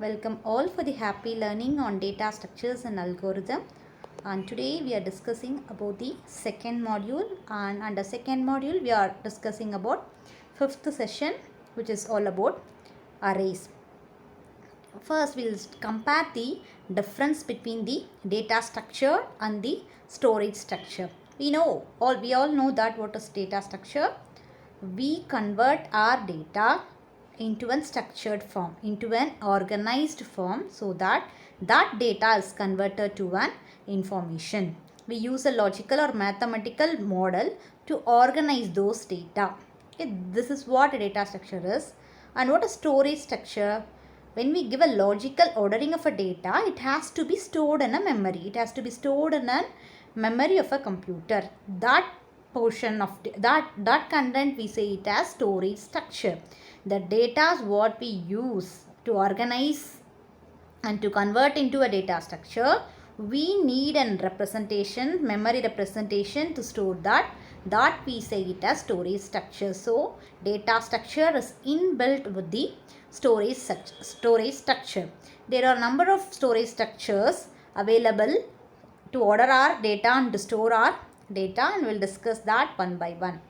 Welcome all for the happy learning on data structures and algorithm. And today we are discussing about the second module, and under second module we are discussing about fifth session, which is all about arrays. First we'll compare the difference between the data structure and the storage structure. We all know that what is data structure. We convert our data into a structured form, into an organized form, so that data is converted to an information. We use a logical or mathematical model to organize those data. Okay, this is what a data structure is. And what is storage structure? When we give a logical ordering of a data, it has to be stored in a memory. It has to be stored in a memory of a computer. That portion of that content we say it as storage structure. The data is what we use to organize and to convert into a data structure. We need a representation, memory representation to store that we say it as storage structure. So data structure is inbuilt with the storage structure. There are a number of storage structures available to order our data and to store our data, and we'll discuss that one by one.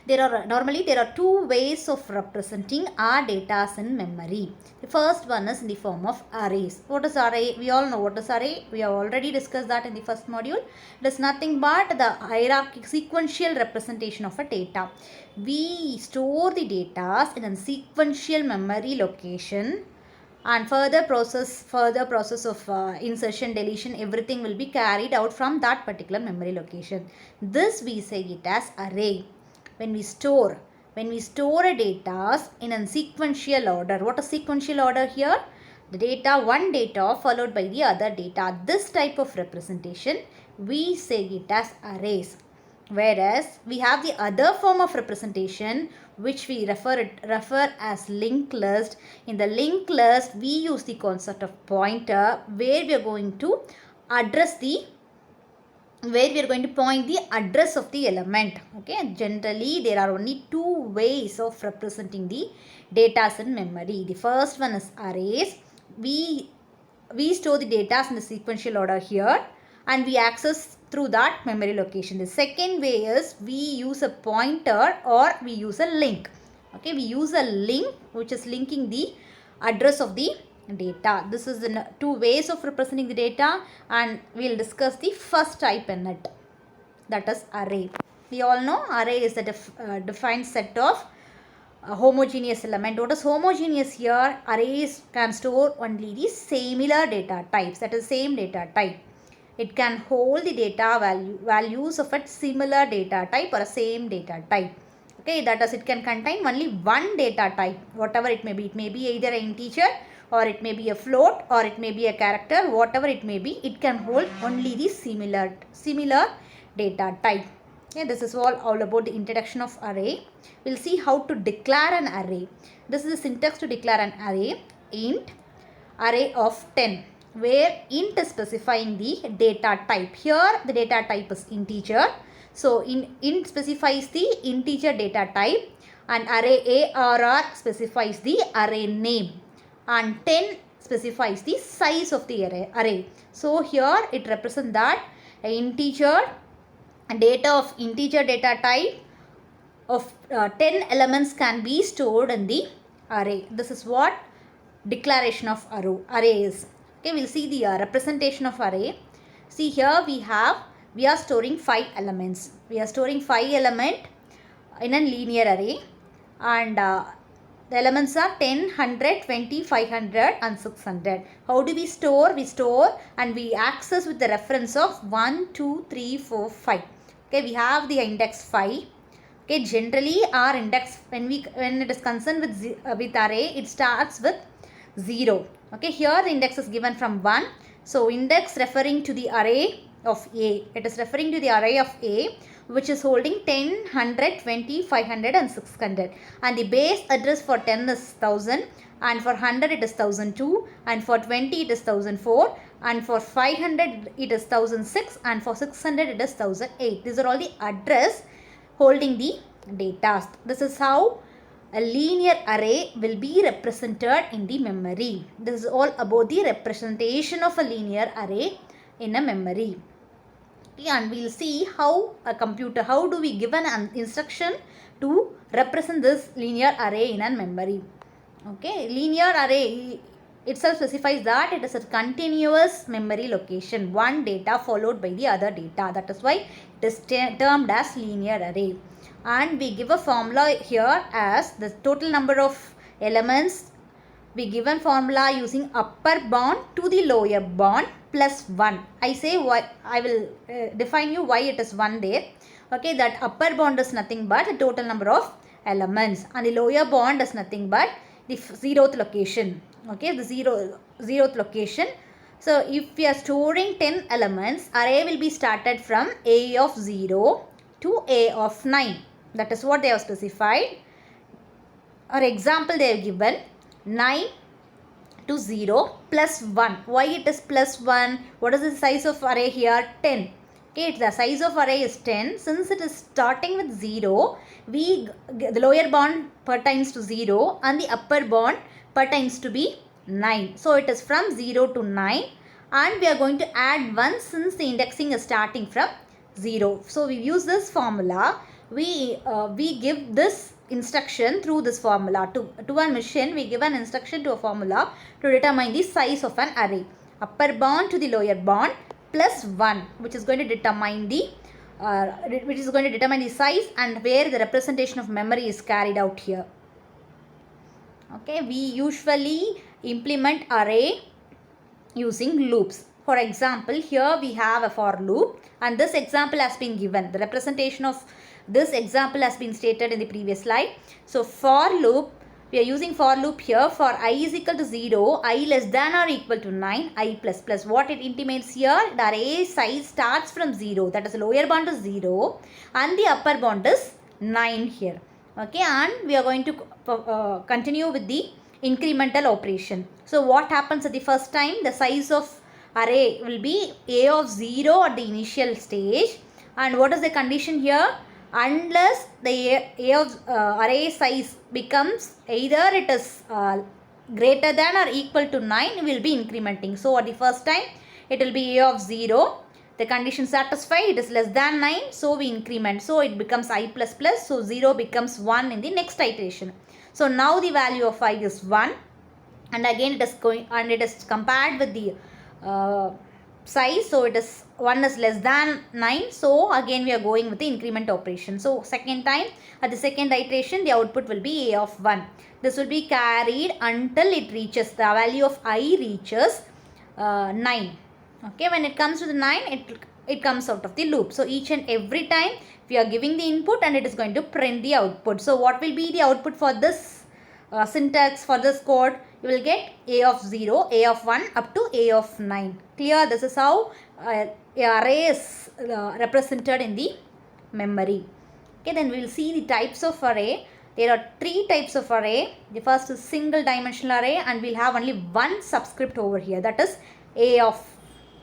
There are two ways of representing our data in memory. The first one is in the form of arrays. What is array? We all know what is array. We have already discussed that in the first module. It is nothing but the hierarchical sequential representation of a data. We store the data in a sequential memory location, and further process of insertion, deletion, everything will be carried out from that particular memory location. This we say it as array. When we store a data in a sequential order. What is sequential order here? The data, one data followed by the other data. This type of representation we say it as arrays. Whereas we have the other form of representation which we refer as linked list. In the linked list we use the concept of pointer, where we are going to point the address of the element. Okay, generally there are only two ways of representing the data in memory. The first one is arrays. We store the data in the sequential order here, and we access through that memory location. The second way is we use a pointer or we use a link. Okay, we use a link which is linking the address of the data. This is the two ways of representing the data, and we'll discuss the first type in it, that is array. We all know array is a defined set of homogeneous element. What is homogeneous here? Arrays can store only the similar data types, that is same data type. It can hold the data values of a similar data type or a same data type. Okay, that is, it can contain only one data type, whatever it may be. It may be either an integer, or it may be a float, or it may be a character. Whatever it may be, it can hold only the similar data type. Okay, this is all about the introduction of array. We'll see how to declare an array. This is the syntax to declare an array. Int array of 10, where int is specifying the data type. Here the data type is integer. So int specifies the integer data type, and array ARR specifies the array name, and 10 specifies the size of the array. So here it represents that integer data type of 10 elements can be stored in the array. This is what declaration of array is. Okay, we'll see the representation of array. See here we are storing 5 elements. We are storing 5 elements in a linear array, and the elements are 10, 100, 20, 500 and 600. How do we store? We store and we access with the reference of 1, 2, 3, 4, 5. Okay, we have the index 5. Okay, generally our index, when it is concerned with array, it starts with 0. Okay, here the index is given from 1. So index referring to the array of A. It is referring to the array of A, which is holding 10, 100, 20, 500 and 600. And the base address for 10 is 1000, and for 100 it is 1002, and for 20 it is 1004, and for 500 it is 1006, and for 600 it is 1008. These are all the address holding the data. This is how a linear array will be represented in the memory. This is all about the representation of a linear array in a memory. And we'll see how how do we give an instruction to represent this linear array in a memory. Okay, linear array itself specifies that it is a continuous memory location, one data followed by the other data. That is why it is termed as linear array. And we give a formula here as the total number of elements. We given formula using upper bound to the lower bound plus 1. I say why, I will define you why it is 1 there. Okay, that upper bound is nothing but the total number of elements, and the lower bound is nothing but the zeroth location. Okay, the zeroth location. So if we are storing 10 elements, array will be started from A of 0 to A of 9. That is what they have specified. Or example they have given 9 to 0 plus 1. Why it is plus 1? What is the size of array here? 10. Okay, the size of array is 10. Since it is starting with 0, the lower bound pertains to 0 and the upper bound pertains to be 9. So it is from 0 to 9, and we are going to add 1 since the indexing is starting from 0. So we use this formula. We give this instruction through this formula. To a machine, we give an instruction to a formula to determine the size of an array. Upper bound to the lower bound plus 1, which is going to determine the size and where the representation of memory is carried out here. Okay, we usually implement array using loops. For example, here we have a for loop, and this example has been given. The representation of this example has been stated in the previous slide. So for loop, we are using for loop here for I is equal to 0, I less than or equal to 9, I plus plus. What it intimates here, the array size starts from 0. That is, the lower bound is 0 and the upper bound is 9 here. Okay, and we are going to continue with the incremental operation. So what happens at the first time? The size of array will be A of 0 at the initial stage. And what is the condition here? Unless the A of array size becomes either it is greater than or equal to 9, we will be incrementing. So at the first time it will be A of 0. The condition satisfied, it is less than 9, so we increment. So it becomes I plus plus, so 0 becomes 1 in the next iteration. So now the value of I is 1, and again it is going, and it is compared with the size, so it is 1 is less than 9, so again we are going with the increment operation. So second time, at the second iteration, the output will be A of 1. This will be carried until it reaches, the value of I reaches 9. Okay, when it comes to the 9, it comes out of the loop. So each and every time we are giving the input and it is going to print the output. So what will be the output for this syntax, for this code? You will get A of 0, A of 1 up to A of 9. Clear? This is how array is represented in the memory. Okay, then we will see the types of array. There are 3 types of array. The first is single dimensional array, and we will have only one subscript over here, that is A of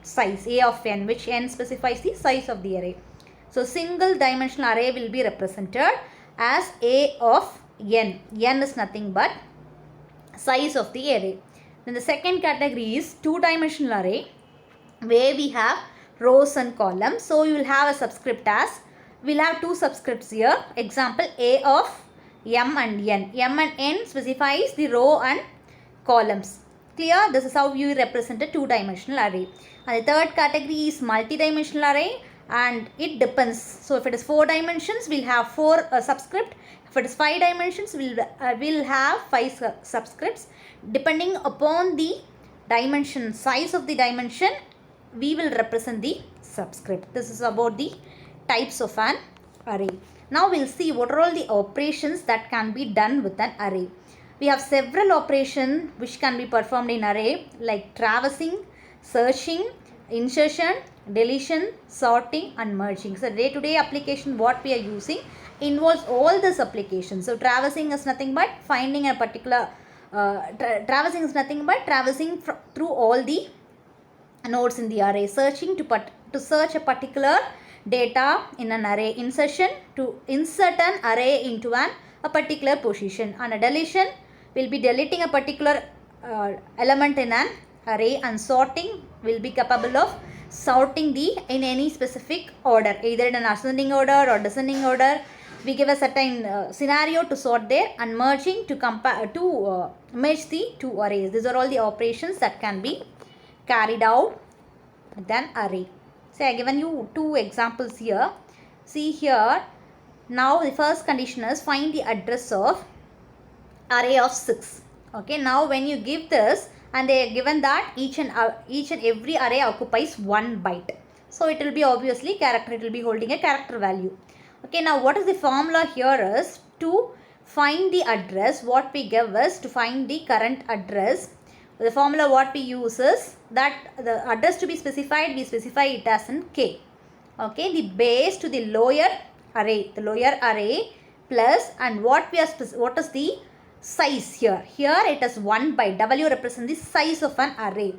size, A of n, which n specifies the size of the array. So single dimensional array will be represented as A of n. N is nothing but size of the array. Then the second category is two-dimensional array, where we have rows and columns. So you will have a subscript as, we will have 2 subscripts here. Example, A of m and n. M and n specifies the row and columns. Clear? This is how you represent a two-dimensional array. And the third category is multi-dimensional array, and it depends. So if it is 4 dimensions, we will have 4 subscript. If it is 5 dimensions, we will have 5 subscripts. Depending upon the dimension, size of the dimension, we will represent the subscript. This is about the types of an array. Now we will see what are all the operations that can be done with an array. We have several operations which can be performed in array, like traversing, searching, insertion, deletion, sorting and merging. So day-to-day application what we are using involves all these applications. So traversing is nothing but finding a particular, traversing is nothing but traversing through all the nodes in the array. Searching to search a particular data in an array. Insertion to insert an array into an a particular position, and a deletion will be deleting a particular element in an array, and sorting will be capable of sorting the in any specific order, either in an ascending order or descending order. We give a certain scenario to sort there, and merging to compare to merge the two arrays. These are all the operations that can be carried out with an array. So I have given you two examples here. See here, now the first condition is find the address of array of 6. Okay, now when you give this, and they are given that each and every array occupies 1 byte. So it will be obviously character, it will be holding a character value. Okay, now what is the formula here is to find the address. What we give is to find the current address. The formula what we use is that the address to be specified, we specify it as in k. Okay, the base to the lower array plus, and what is the size here? Here it is 1 byte. W represents the size of an array.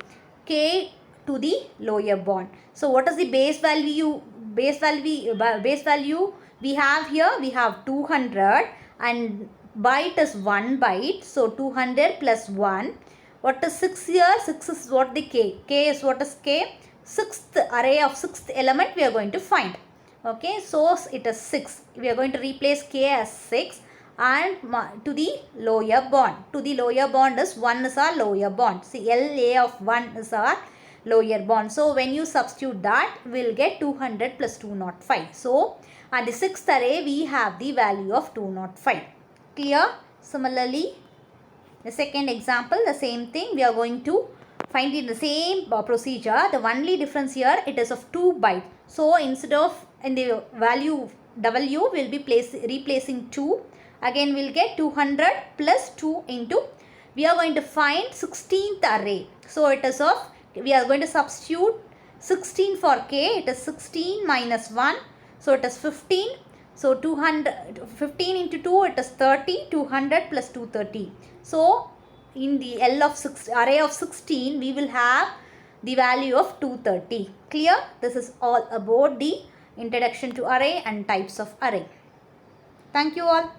K to the lower bound. So what is the base value? Base value we have here, we have 200, and byte is 1 byte. So 200 plus 1. What is 6 here? 6 is what the k. K is what is k? 6th array of 6th element we are going to find. Okay, so it is 6. We are going to replace k as 6, and to the lower bound. To the lower bound is 1 is our lower bound. See, LA of 1 is our lower bound. So when you substitute that, we will get 200 plus 205. So at the 6th array, we have the value of 205. Clear? Similarly, the second example, the same thing. We are going to find in the same procedure. The only difference here, it is of 2 byte. So instead of in the value W, we will be replacing 2. Again, we will get 200 plus 2 into, we are going to find 16th array. So it is of, we are going to substitute 16 for k. It is 16 minus 1. So it is 15. So 15 into 2, it is 30. 200 plus 230. So in the array of 16, we will have the value of 230. Clear? This is all about the introduction to array and types of array. Thank you all.